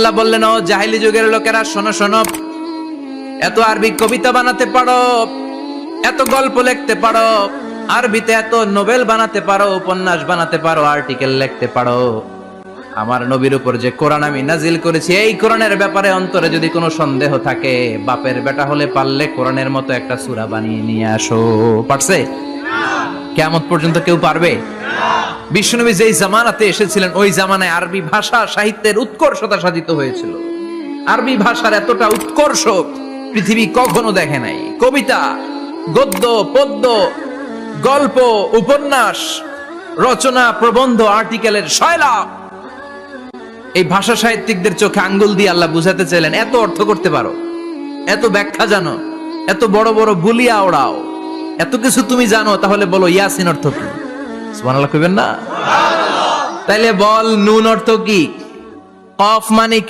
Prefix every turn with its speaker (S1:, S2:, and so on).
S1: আল্লাহ বললেন, ও জাহেলি যুগের লোকেরা, শোনো শোনো, এত আরবি কবিতা বানাতে পারো, এত গল্প লিখতে পারো, আরবিতে এত নোবেল বানাতে পারো, উপন্যাস বানাতে পারো, আর্টিকেল লিখতে পারো, আমার নবীর উপর যে কোরআন আমি নাজিল করেছি, এই কোরআনের ব্যাপারে অন্তরে যদি কোনো সন্দেহ থাকে, বাপের বেটা হলে পারলে কোরআনের মতো একটা সূরা বানিয়ে নিয়ে আসো। পারছে? কিয়ামত পর্যন্ত কেউ পারবে? বিশ্বনবী যেই জামানাতে এসেছিলেন, ওই জামানায় আরবি ভাষা সাহিত্যের উৎকর্ষতা সাধিত হয়েছিল। আরবি ভাষার এতটা উৎকর্ষ পৃথিবী কখনো দেখে নাই। কবিতা, গদ্য, পদ্য, গল্প, উপন্যাস, রচনা, প্রবন্ধ, আর্টিকেলের শয়লা। এই ভাষা সাহিত্যিকদের চোখে আঙ্গুল দিয়ে আল্লাহ বুঝাতে চাইলেন, এত অর্থ করতে পারো, এত ব্যাখ্যা জানো, এত বড় বড় বুলিয়া ওড়াও, এত কিছু তুমি জানো, তাহলে বলো ইয়াসিন অর্থ কি? সুবহানাল্লাহ কইবেন না? তাইলে বল নুন অর্থ কি? কফ মানে কি?